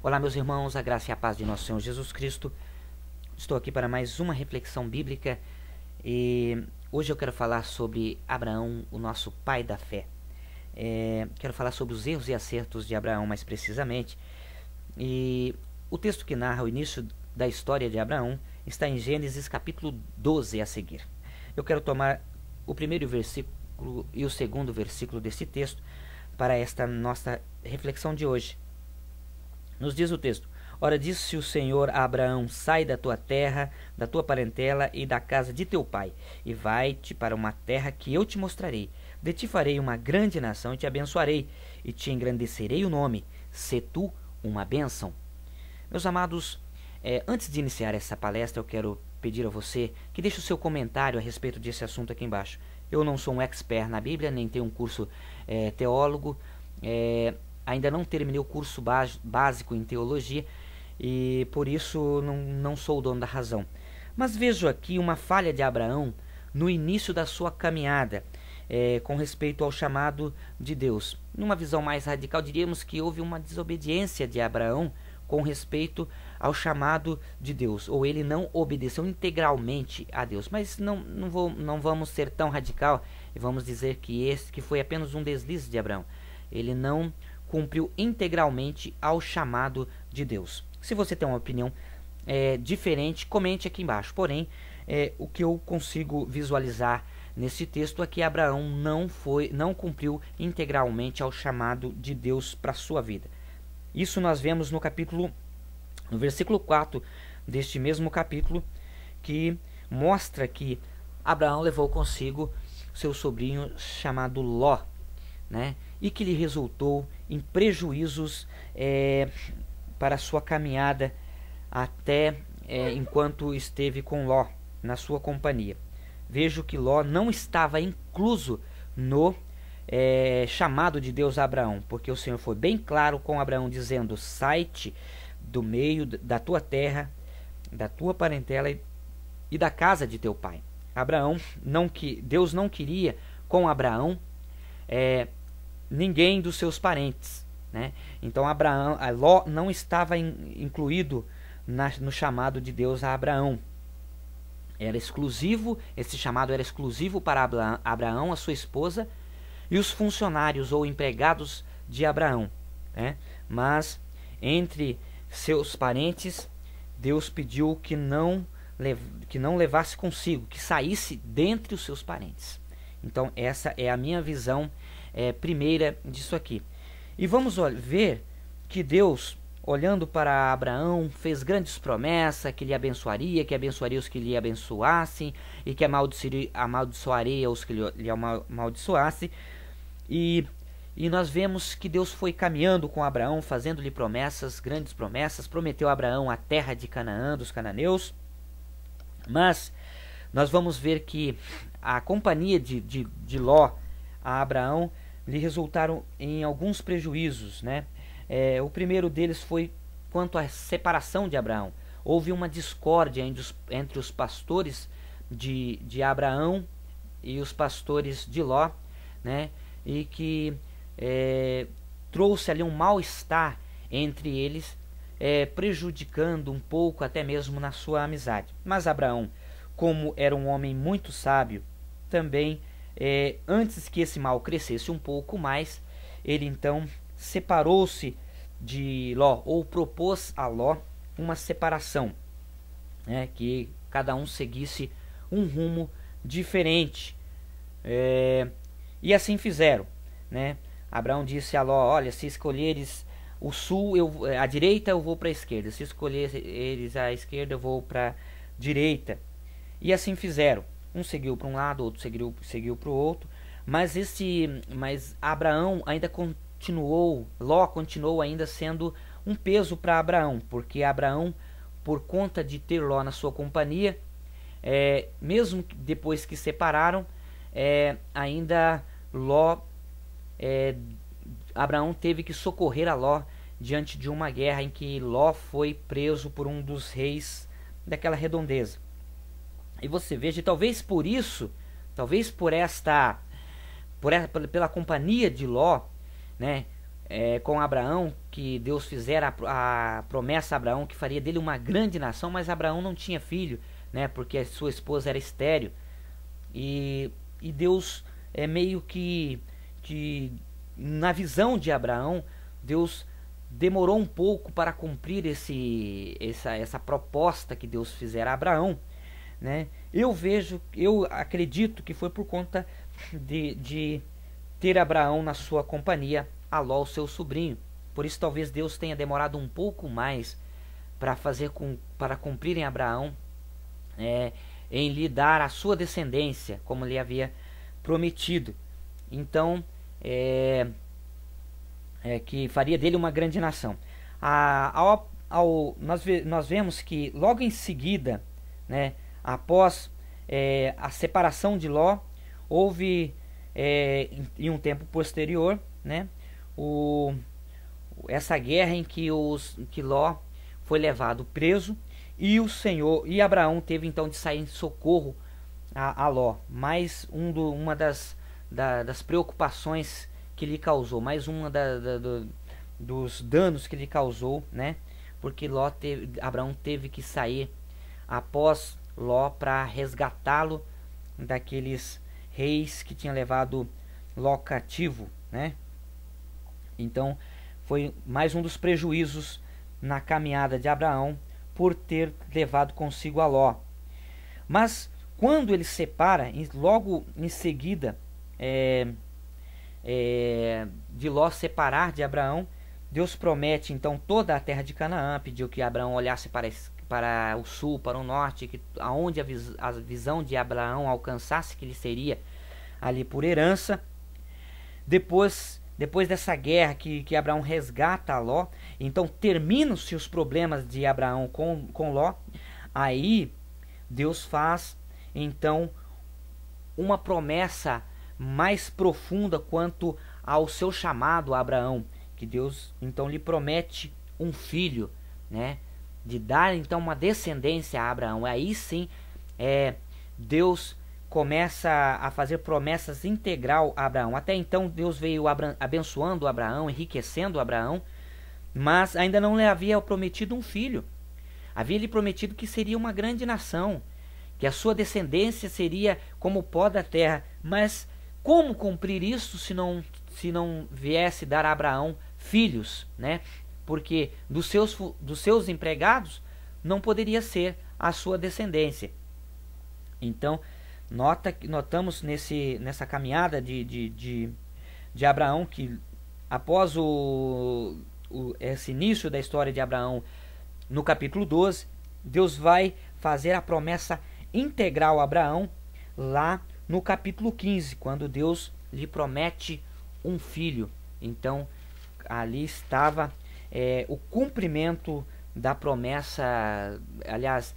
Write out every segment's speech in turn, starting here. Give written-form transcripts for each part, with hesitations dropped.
Olá, meus irmãos, a graça e a paz de nosso Senhor Jesus Cristo. Estou aqui para mais uma reflexão bíblica e hoje eu quero falar sobre Abraão, o nosso pai da fé. Quero falar sobre os erros e acertos de Abraão mais precisamente. E o texto que narra o início da história de Abraão está em Gênesis capítulo 12 a seguir. Eu quero tomar o primeiro versículo e o segundo versículo deste texto para esta nossa reflexão de hoje. Nos diz o texto: Ora, disse o Senhor a Abraão: sai da tua terra, da tua parentela e da casa de teu pai, e vai-te para uma terra que eu te mostrarei. De ti farei uma grande nação e te abençoarei, e te engrandecerei o nome. Sê tu uma bênção. Meus amados, antes de iniciar essa palestra, eu quero pedir a você que deixe o seu comentário a respeito desse assunto aqui embaixo. Eu não sou um expert na Bíblia, nem tenho um curso teólogo, ainda não terminei o curso básico em teologia e por isso não sou o dono da razão. Mas vejo aqui uma falha de Abraão no início da sua caminhada com respeito ao chamado de Deus. Numa visão mais radical, diríamos que houve uma desobediência de Abraão com respeito ao chamado de Deus, ou ele não obedeceu integralmente a Deus. Mas não vamos ser tão radical e vamos dizer que foi apenas um deslize de Abraão. Ele não cumpriu integralmente ao chamado de Deus. Se você tem uma opinião diferente, comente aqui embaixo. Porém, o que eu consigo visualizar nesse texto é que Abraão não cumpriu integralmente ao chamado de Deus para a sua vida. Isso nós vemos no versículo 4 deste mesmo capítulo, que mostra que Abraão levou consigo seu sobrinho chamado Ló, né? E que lhe resultou em prejuízos para a sua caminhada até enquanto esteve com Ló na sua companhia. Vejo que Ló não estava incluso no chamado de Deus a Abraão, porque o Senhor foi bem claro com Abraão, dizendo: sai-te do meio da tua terra, da tua parentela e da casa de teu pai. Deus não queria com Abraão ninguém dos seus parentes, né? Então Ló não estava incluído no chamado de Deus a Abraão. Esse chamado era exclusivo para Abraão, a sua esposa e os funcionários ou empregados de Abraão, né? Mas entre seus parentes, Deus pediu que não levasse consigo, que saísse dentre os seus parentes. Então essa é a minha visão primeira disso aqui. E vamos ver que Deus, olhando para Abraão, fez grandes promessas, que lhe abençoaria, que abençoaria os que lhe abençoassem, e que amaldiçoaria os que lhe amaldiçoassem. E nós vemos que Deus foi caminhando com Abraão, fazendo-lhe promessas, grandes promessas, prometeu a Abraão a terra de Canaã, dos cananeus. Mas nós vamos ver que a companhia de Ló a Abraão lhe resultaram em alguns prejuízos, né? O primeiro deles foi quanto à separação de Abraão. Houve uma discórdia entre os pastores de Abraão e os pastores de Ló, né? E que trouxe ali um mal-estar entre eles, prejudicando um pouco até mesmo na sua amizade. Mas Abraão, como era um homem muito sábio, também antes que esse mal crescesse um pouco mais, ele então separou-se de Ló, ou propôs a Ló uma separação, né, que cada um seguisse um rumo diferente. E assim fizeram, né? Abraão disse a Ló: olha, se escolheres o sul, a direita, eu vou para a esquerda. Se escolheres a esquerda, eu vou para a direita. E assim fizeram. Um seguiu para um lado, outro seguiu para o outro. Mas Abraão ainda Ló continuou ainda sendo um peso para Abraão, porque Abraão, por conta de ter Ló na sua companhia, mesmo depois que separaram, ainda Abraão teve que socorrer a Ló diante de uma guerra em que Ló foi preso por um dos reis daquela redondeza. E você veja, talvez por isso, talvez pela companhia de Ló, né, com Abraão, que Deus fizera a promessa a Abraão que faria dele uma grande nação, mas Abraão não tinha filho, né, porque a sua esposa era estéril. E Deus meio que na visão de Abraão, Deus demorou um pouco para cumprir essa proposta que Deus fizera a Abraão, né? Eu acredito que foi por conta de ter Abraão na sua companhia, a Ló, seu sobrinho. Por isso talvez Deus tenha demorado um pouco mais para cumprir em Abraão, em lhe dar a sua descendência, como lhe havia prometido. Então, que faria dele uma grande nação. Nós vemos que logo em seguida, né, após a separação de Ló, houve em um tempo posterior, né, essa guerra em que Ló foi levado preso, e Abraão teve então de sair em socorro a Ló. Mais uma das preocupações que lhe causou, mais uma dos danos que lhe causou, né? Porque Abraão teve que sair após Ló para resgatá-lo daqueles reis que tinham levado Ló cativo, né? Então foi mais um dos prejuízos na caminhada de Abraão por ter levado consigo a Ló. Mas quando ele separa, logo em seguida de Ló separar de Abraão, Deus promete então toda a terra de Canaã, pediu que Abraão olhasse para o sul, para o norte, que aonde a visão de Abraão alcançasse, que lhe seria ali por herança. Depois dessa guerra que Abraão resgata a Ló, então terminam-se os problemas de Abraão com Ló. Aí Deus faz então uma promessa mais profunda quanto ao seu chamado a Abraão, que Deus então lhe promete um filho, né, de dar então uma descendência a Abraão. Aí sim Deus começa a fazer promessas integral a Abraão. Até então Deus veio abençoando Abraão, enriquecendo Abraão, mas ainda não lhe havia prometido um filho. Havia lhe prometido que seria uma grande nação, que a sua descendência seria como o pó da terra. Mas como cumprir isso se não viesse dar a Abraão filhos, né? Porque dos seus empregados não ser a sua descendência. Então notamos nessa caminhada de Abraão que após esse início da história de Abraão no capítulo 12, Deus vai fazer a promessa integral a Abraão lá no capítulo 15, quando Deus lhe promete um filho. Então ali estava o cumprimento da promessa. Aliás,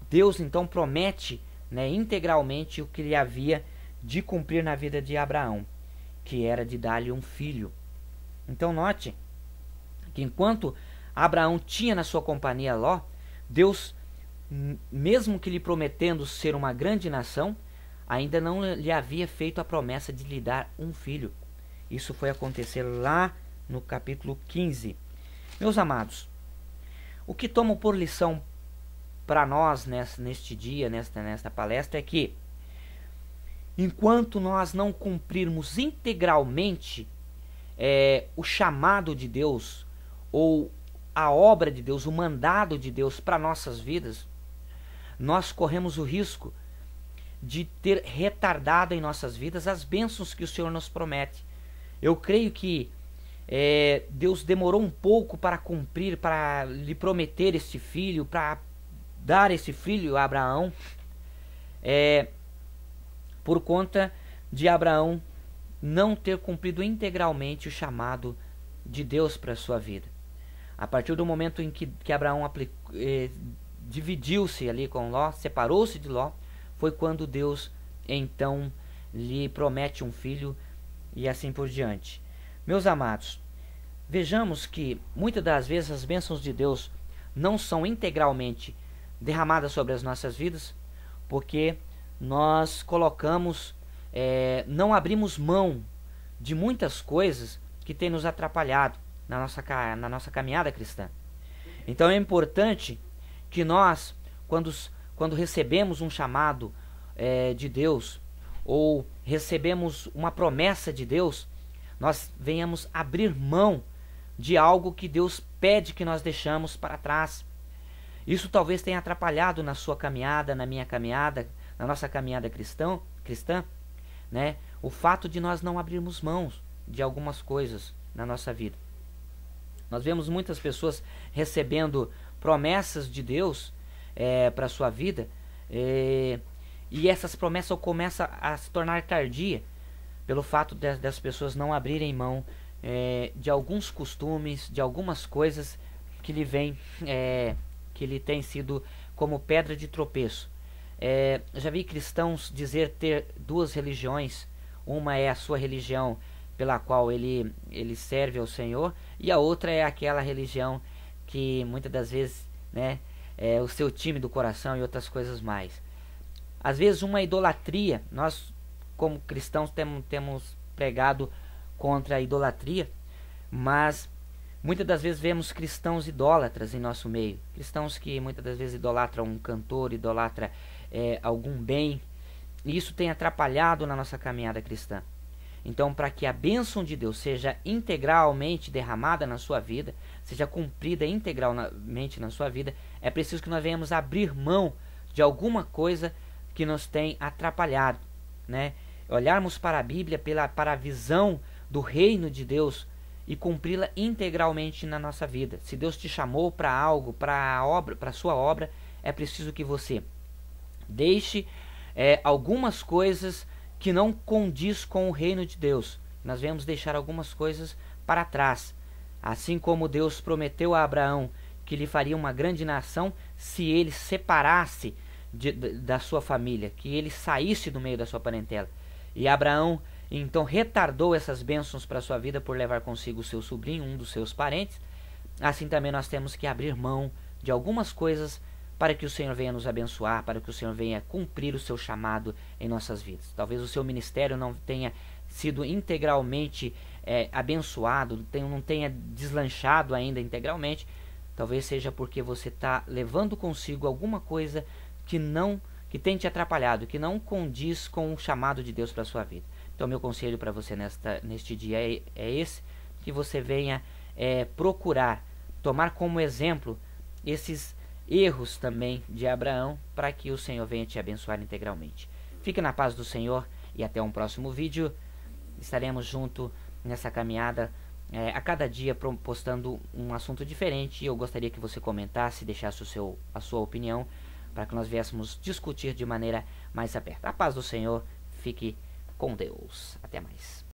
Deus então promete, né, integralmente o que lhe havia de cumprir na vida de Abraão, que era de dar-lhe um filho. Então note que enquanto Abraão tinha na sua companhia Ló, Deus, mesmo que lhe prometendo ser uma grande nação, ainda não lhe havia feito a promessa de lhe dar um filho. Isso foi acontecer lá no capítulo 15. Meus amados, o que tomo por lição para nós neste dia, nesta palestra, é que enquanto nós não cumprirmos integralmente o chamado de Deus, ou a obra de Deus, o mandado de Deus para nossas vidas, nós corremos o risco de ter retardado em nossas vidas as bênçãos que o Senhor nos promete. Eu creio que Deus demorou um pouco para cumprir, para lhe prometer esse filho, para dar esse filho a Abraão, por conta de Abraão não ter cumprido integralmente o chamado de Deus para a sua vida. A partir do momento em que Abraão dividiu-se ali com Ló, separou-se de Ló, foi quando Deus então lhe promete um filho e assim por diante. Meus amados, vejamos que muitas das vezes as bênçãos de Deus não são integralmente derramadas sobre as nossas vidas, porque nós colocamos, não abrimos mão de muitas coisas que tem nos atrapalhado na nossa caminhada cristã. Então é importante que nós, quando recebemos um chamado de Deus, ou recebemos uma promessa de Deus, nós venhamos abrir mão de algo que Deus pede que nós deixamos para trás. Isso talvez tenha atrapalhado na sua caminhada, na minha caminhada, na nossa caminhada cristã, né? O fato de nós não abrirmos mãos de algumas coisas na nossa vida. Nós vemos muitas pessoas recebendo promessas de Deus para a sua vida, e essas promessas começam a se tornar tardia pelo fato das pessoas não abrirem mão de alguns costumes, de algumas coisas que lhe tem sido como pedra de tropeço. Já vi cristãos dizer ter duas religiões. Uma é a sua religião pela qual ele serve ao Senhor, e a outra é aquela religião que muitas das vezes, né, é o seu time do coração e outras coisas mais. Às vezes uma idolatria. Nós como cristãos temos pregado contra a idolatria, mas muitas das vezes vemos cristãos idólatras em nosso meio. Cristãos que muitas das vezes idolatram um cantor, idolatra algum bem, e isso tem atrapalhado na nossa caminhada cristã. Então, para que a bênção de Deus seja integralmente derramada na sua vida, seja cumprida integralmente na sua vida, é preciso que nós venhamos abrir mão de alguma coisa que nos tem atrapalhado, né? Olharmos para a Bíblia para a visão do reino de Deus e cumpri-la integralmente na nossa vida. Se Deus te chamou para algo, para a sua obra, é preciso que você deixe algumas coisas que não condiz com o reino de Deus. Nós devemos deixar algumas coisas para trás. Assim como Deus prometeu a Abraão que lhe faria uma grande nação se ele separasse da sua família, que ele saísse do meio da sua parentela. E Abraão então retardou essas bênçãos para a sua vida por levar consigo o seu sobrinho, um dos seus parentes. Assim também nós temos que abrir mão de algumas coisas para que o Senhor venha nos abençoar, para que o Senhor venha cumprir o seu chamado em nossas vidas. Talvez o seu ministério não tenha sido integralmente abençoado, não tenha deslanchado ainda integralmente. Talvez seja porque você está levando consigo alguma coisa que tem te atrapalhado, que não condiz com o chamado de Deus para a sua vida. Então meu conselho para você neste dia é esse, que você venha procurar tomar como exemplo esses erros também de Abraão, para que o Senhor venha te abençoar integralmente. Fique na paz do Senhor e até um próximo vídeo. Estaremos juntos nessa caminhada, a cada dia postando um assunto diferente, e eu gostaria que você comentasse, deixasse a sua opinião, para que nós viéssemos discutir de maneira mais aberta. A paz do Senhor, fique com Deus. Até mais.